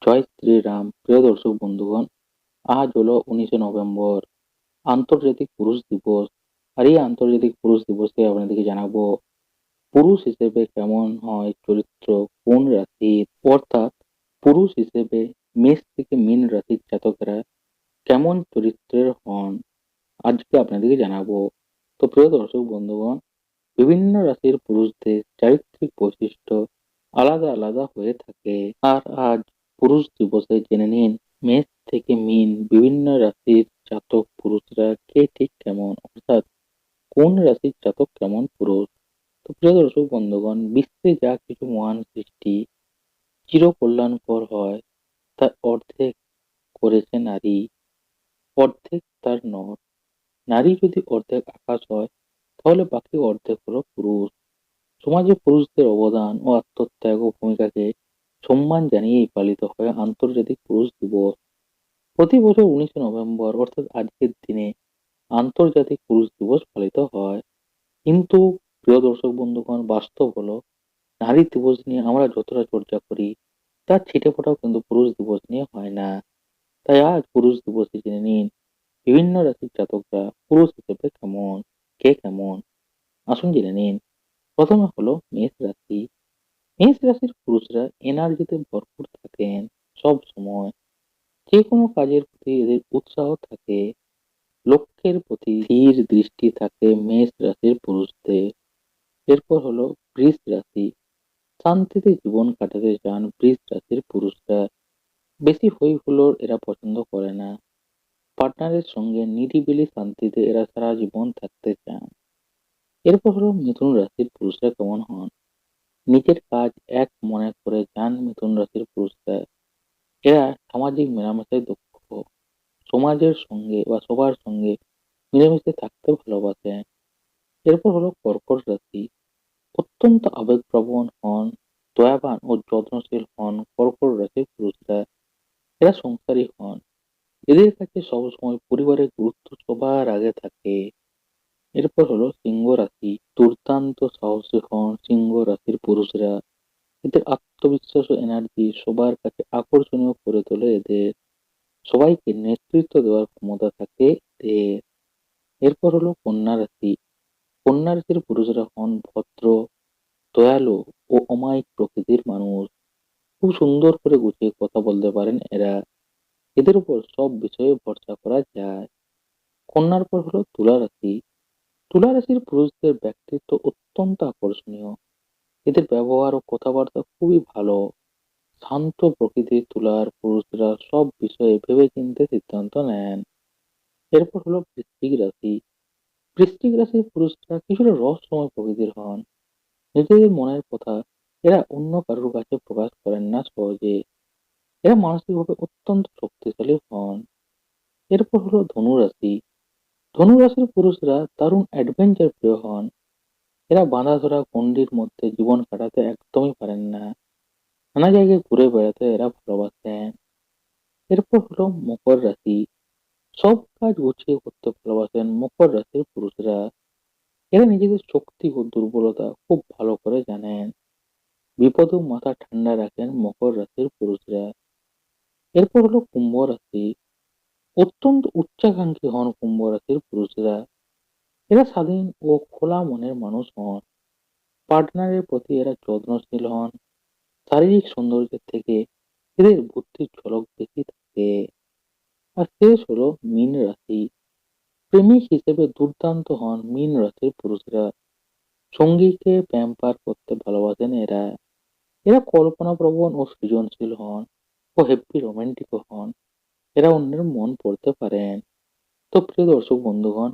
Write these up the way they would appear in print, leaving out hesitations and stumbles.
জয় শ্রীরাম। প্রিয় দর্শক বন্ধুগণ, আজ হলো 19 নভেম্বর, আন্তর্জাতিক পুরুষ দিবস। আর এই আন্তর্জাতিক পুরুষ দিবসে আপনাদেরকে জানাবো পুরুষ হিসেবে কেমন হয় চরিত্র, কোন রাশির, অর্থাৎ পুরুষ হিসেবে মেষ থেকে মীন রাশির জাতকেরা কেমন চরিত্রের হন, আজকে আপনাদেরকে জানাবো। তো প্রিয় দর্শক বন্ধুগণ, বিভিন্ন রাশির পুরুষদের চারিত্রিক বৈশিষ্ট্য আলাদা আলাদা হয়ে থাকে। আর আজ পুরুষ দিবসে জেনে নিন মেষ থেকে মীন বিভিন্ন রাশির জাতক পুরুষরা কে ঠিক কেমন, অর্থাৎ কোন রাশির জাতক কেমন পুরুষ। তো প্রিয় দর্শক বন্ধুগণ, বিশ্বে যা কিছু মহান সৃষ্টি চির কল্যাণকর হয় তার অর্ধেক করেছে নারী, অর্ধেক তার নর। নারী যদি অর্ধেক আকাশ হয় তাহলে বাকি অর্ধেক হলো পুরুষ। সমাজে পুরুষদের অবদান ও আত্মত্যাগ ও ভূমিকাকে সম্মান জানিয়েই পালিত হয় আন্তর্জাতিক পুরুষ দিবস। প্রতি বছর 19 নভেম্বর অর্থাৎ আজকের দিনে আন্তর্জাতিক পুরুষ দিবস পালিত হয়। কিন্তু প্রিয় দর্শক বন্ধুগণ, বাস্তব হলো নারী দিবস নিয়ে আমরা যতটা চর্চা করি তার ছিটেফোঁটাও কিন্তু পুরুষ দিবস নিয়ে হয় না। তাই আজ পুরুষ দিবসে জেনে নিন বিভিন্ন রাশির জাতকরা পুরুষ হিসেবে কেমন, কে কেমন, আসুন জেনে নিন। প্রথমে হলো মেষ রাশি। মেষ রাশির পুরুষরা এনার্জিতে ভরপুর থাকেন সব সময়। যে কোনো কাজের প্রতি এদের উৎসাহ থাকে, লক্ষ্যের প্রতি স্থির দৃষ্টি থাকে মেষ রাশির পুরুষদের। এরপর হলো বৃষ রাশি। শান্তিতে জীবন কাটাতে চান বৃষ রাশির পুরুষরা। বেশি হই হুল্লোড় এরা পছন্দ করে না। পার্টনারের সঙ্গে নিরিবিলি শান্তিতে এরা সারা জীবন থাকতে চান। এরপর হলো মিথুন রাশির পুরুষরা কেমন হন। নিজের কাজ এক মনে করে যান মিথুন রাশির পুরুষরা। এরা সামাজিক মেলামেশায় দক্ষ, সমাজের সঙ্গে বা সবার সঙ্গে মিলেমিশে থাকতে ভালোবাসেন। এরপর হলো কর্কট রাশি। অত্যন্ত আবেগপ্রবণ হন, দয়াবান ও যত্নশীল হন কর্কট রাশির পুরুষরা। এরা সংসারী হন। এদের কাছে সবসময় পরিবারের গুরুত্ব সবার আগে থাকে। এরপর হলো সিংহ রাশি। দুর্দান্ত সাহসী হন সিংহ রাশির পুরুষরা। এদের আত্মবিশ্বাস ও এনার্জি সবার কাছে আকর্ষণীয় করে তোলে এদের। সবাইকে নেতৃত্ব দেওয়ার ক্ষমতা থাকে এদের। এরপর হলো কন্যা রাশি। কন্যা রাশির পুরুষরা হন ভদ্র, দয়ালু ও অমায়িক প্রকৃতির মানুষ। খুব সুন্দর করে গুছিয়ে কথা বলতে পারেন এরা। এদের উপর সব বিষয়ে ভরসা করা যায়। কন্যার পর হলো তুলা রাশি। তুলা রাশির পুরুষদের ব্যক্তিত্ব অত্যন্ত আকর্ষণীয়। এদের ব্যবহার ও কথাবার্তা খুবই ভালো। শান্ত প্রকৃতির তুলার পুরুষরা সব বিষয়ে ভেবেচিন্তে সিদ্ধান্ত নেন। এরপর হলো বৃশ্চিক রাশি। বৃশ্চিক রাশির পুরুষরা কিছুটা রহস্যময় প্রকৃতির হন। নিজেদের মনের কথা এরা অন্য কারোর কাছে প্রকাশ করেন না সহজে। এরা মানসিকভাবে অত্যন্ত শক্তিশালী হন। এরপর হলো ধনু রাশি। ধনু রাশির পুরুষরা দারুণ অ্যাডভেঞ্চার প্রিয় হন। এরা বাঁধা ধরা গণ্ডির মধ্যে জীবন কাটাতে একদমই পারেন না। নানা জায়গায় ঘুরে বেড়াতে এরা ভালোবাসেন। এরপর হলো মকর রাশি। সব কাজ গুছিয়ে করতে ভালোবাসেন মকর রাশির পুরুষরা। এরা নিজেদের শক্তি ও দুর্বলতা খুব ভালো করে জানেন। বিপদেও মাথা ঠান্ডা রাখেন মকর রাশির পুরুষরা। এরপর হলো কুম্ভ রাশি। অত্যন্ত উচ্চাকাঙ্ক্ষী হন কুম্ভ রাশির পুরুষরা। এরা স্বাধীন ও খোলা মনের মানুষ হন। পার্টনারের প্রতি এরা যত্নশীল হন। শারীরিক সৌন্দর্যের থেকে এদের বুদ্ধির ঝলক বেশি থাকে। আর শেষ হলো মীন রাশি। প্রেমিক হিসেবে দুর্দান্ত হন মীন রাশির পুরুষরা। সঙ্গীকে প্যাম্পার করতে ভালোবাসেন এরা। এরা কল্পনাপ্রবণ ও সৃজনশীল হন ও হেব্বি রোমান্টিকও হন। এরা অন্যের মন পড়তে পারেন। তো প্রিয় দর্শক বন্ধুগণ,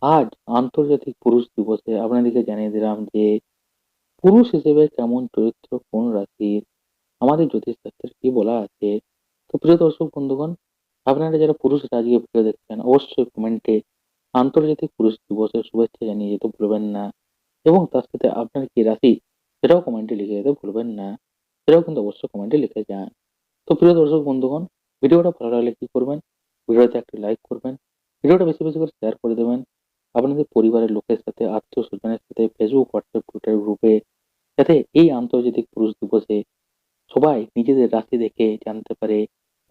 আজ আন্তর্জাতিক পুরুষ দিবসে আপনাদেরকে জানিয়ে দিলাম যে পুরুষ হিসেবে কেমন চরিত্র কোন রাশির, আমাদের জ্যোতিষশাস্ত্রে কি বলা আছে। তো প্রিয় দর্শক বন্ধুগণ, আপনারা যারা পুরুষরা আজকে ভিডিও দেখছেন অবশ্যই কমেন্টে আন্তর্জাতিক পুরুষ দিবসের শুভেচ্ছা জানিয়ে যেতে ভুলবেন না, এবং তার সাথে আপনার কি রাশি সেটাও কমেন্টে লিখে যেতে ভুলবেন না। সেটাও কিন্তু অবশ্যই কমেন্টে লিখে যান। তো প্রিয় দর্শক বন্ধুগণ, ভিডিওটা ভালো লাগলে কি করবেন, ভিডিওতে একটি লাইক করবেন, ভিডিওটা বেশি বেশি করে শেয়ার করে দেবেন আপনাদের পরিবারের লোকের সাথে, আত্মীয় স্বজনের সাথে, ফেসবুক হোয়াটসঅ্যাপ টুইটার গ্রুপে, যাতে এই আন্তর্জাতিক পুরুষ দিবসে সবাই নিজেদের রাশি দেখে জানতে পারে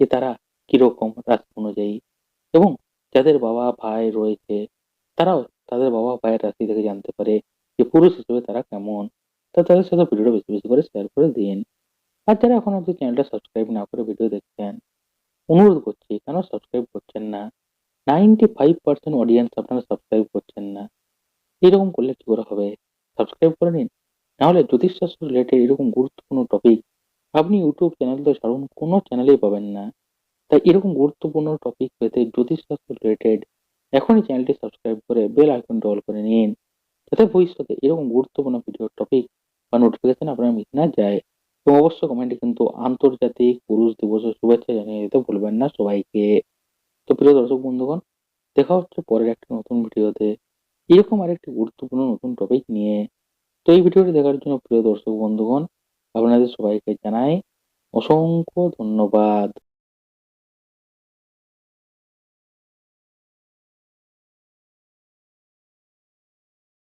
যে তারা কিরকম রাশি অনুযায়ী, এবং যাদের বাবা ভাই রয়েছে তারাও তাদের বাবা ভাইয়ের রাশি দেখে জানতে পারে যে পুরুষ হিসেবে তারা কেমন। তা তাদের সাথে ভিডিওটা বেশি বেশি করে শেয়ার করে দিন। আর যারা এখন অব্দি চ্যানেলটা সাবস্ক্রাইব না করে ভিডিও দেখছেন, অনুরোধ করছি কেন সাবস্ক্রাইব করছেন না? 95% অডিয়েন্স আপনারা সাবস্ক্রাইব করছেন না। এরকম করলে কি করে হবে? সাবস্ক্রাইব করে নিন। নাহলে জ্যোতিষশাস্ত্র রিলেটেড এরকম গুরুত্বপূর্ণ টপিক আপনি ইউটিউব চ্যানেল তো ছাড়ুন, কোনো চ্যানেলেই পাবেন না। তাই এরকম গুরুত্বপূর্ণ টপিক পেতে জ্যোতিষশাস্ত্র রিলেটেড এখনই চ্যানেলটি সাবস্ক্রাইব করে বেল আইকনটি অল করে নিন, যাতে ভবিষ্যতে এরকম গুরুত্বপূর্ণ ভিডিওর টপিক বা নোটিফিকেশন আপনার মিস না যায়। এবং অবশ্যই কমেন্টে কিন্তু আন্তর্জাতিক পুরুষ দিবসের শুভেচ্ছা জানিয়ে দিতে ভুলবেন না সবাইকে। তো প্রিয় দর্শক বন্ধুগণ, দেখা হচ্ছে পরের একটা নতুন ভিডিওতে এরকম আরেকটি গুরুত্বপূর্ণ নতুন টপিক নিয়ে। তো এই ভিডিওটি দেখার জন্য প্রিয় দর্শক বন্ধুগণ, আপনাদের সবাইকে জানাই অসংখ্য ধন্যবাদ।